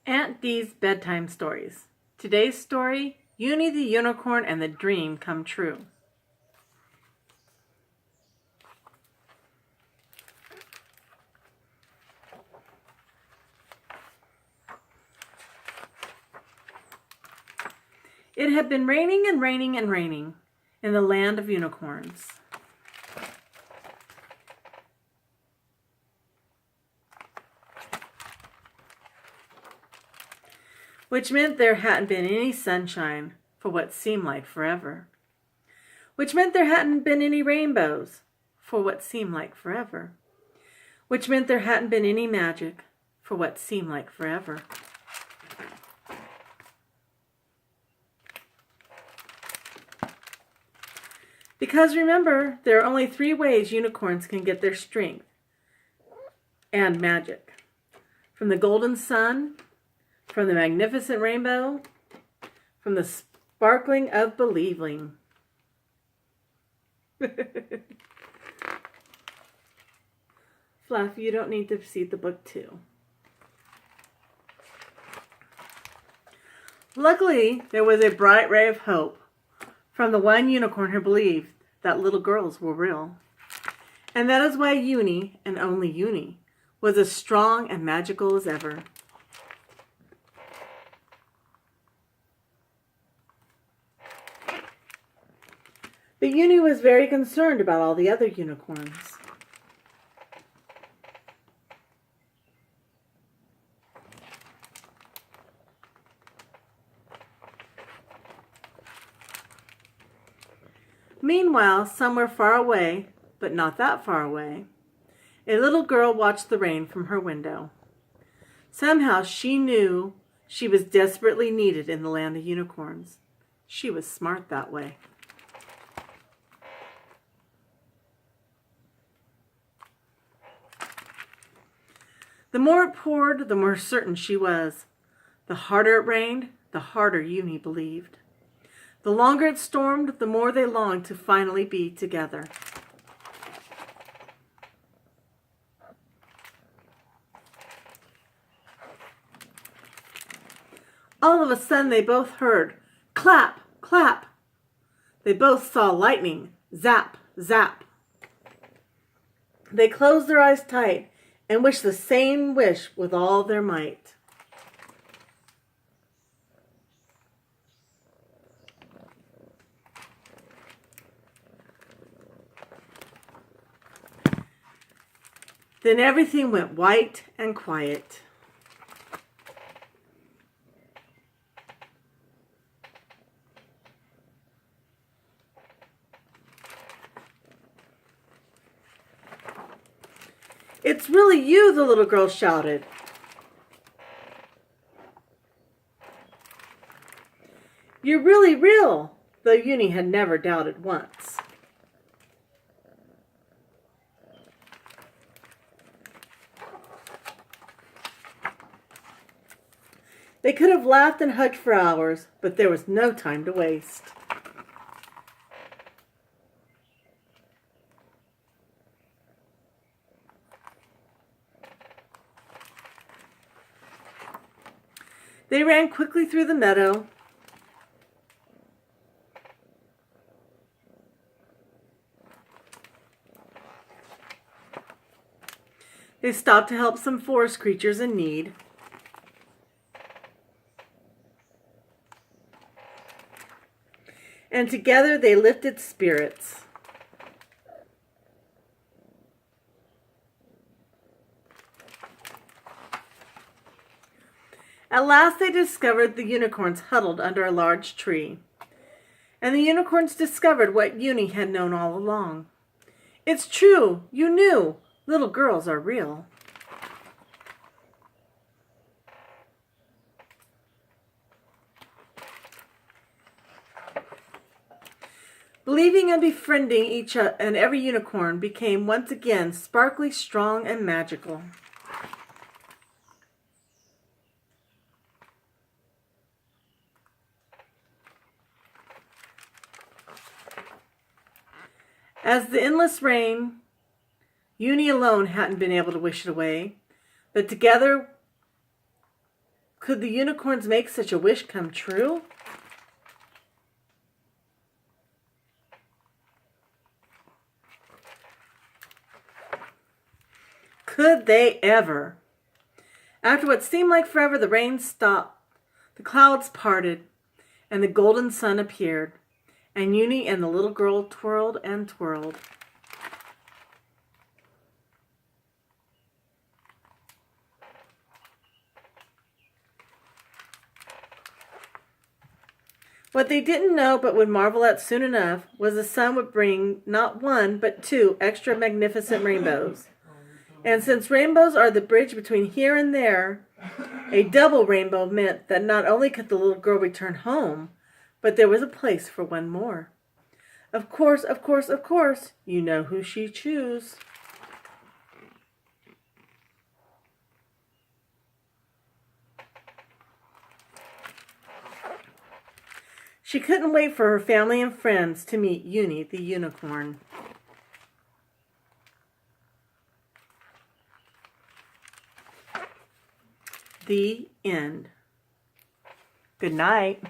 Aunt Dee's Bedtime Stories. Today's story, Uni the Unicorn and the Dream Come True. It had been raining and raining and raining in the land of unicorns. Which meant there hadn't been any sunshine for what seemed like forever. Which meant there hadn't been any rainbows for what seemed like forever. Which meant there hadn't been any magic for what seemed like forever. Because remember, there are only 3 ways unicorns can get their strength and magic. From the golden sun, from the magnificent rainbow, from the sparkling of believing. Fluff, you don't need to see the book too. Luckily, there was a bright ray of hope from the one unicorn who believed that little girls were real. And that is why Uni, and only Uni, was as strong and magical as ever. But Uni was very concerned about all the other unicorns. Meanwhile, somewhere far away, but not that far away, a little girl watched the rain from her window. Somehow she knew she was desperately needed in the land of unicorns. She was smart that way. The more it poured, the more certain she was. The harder it rained, the harder Uni believed. The longer it stormed, the more they longed to finally be together. All of a sudden, they both heard, clap, clap. They both saw lightning, zap, zap. They closed their eyes tight and wished the same wish with all their might. Then everything went white and quiet. "It's really you," the little girl shouted. "You're really real," though Uni had never doubted once. They could have laughed and hugged for hours, but there was no time to waste. They ran quickly through the meadow. They stopped to help some forest creatures in need. And together they lifted spirits. At last they discovered the unicorns huddled under a large tree. And the unicorns discovered what Uni had known all along. "It's true, you knew. Little girls are real." Believing and befriending each and every unicorn became once again sparkly, strong, and magical. As the endless rain, Uni alone hadn't been able to wish it away, but together Could the unicorns make such a wish come true? Could they ever? After what seemed like forever, the rain stopped, the clouds parted, and the golden sun appeared, and Uni and the little girl twirled and twirled. What they didn't know, but would marvel at soon enough, was the sun would bring not one, but two extra magnificent rainbows. And since rainbows are the bridge between here and there, a double rainbow meant that not only could the little girl return home, but there was a place for one more. Of course, of course, of course, you know who she chose. She couldn't wait for her family and friends to meet Uni the unicorn. The end. Good night.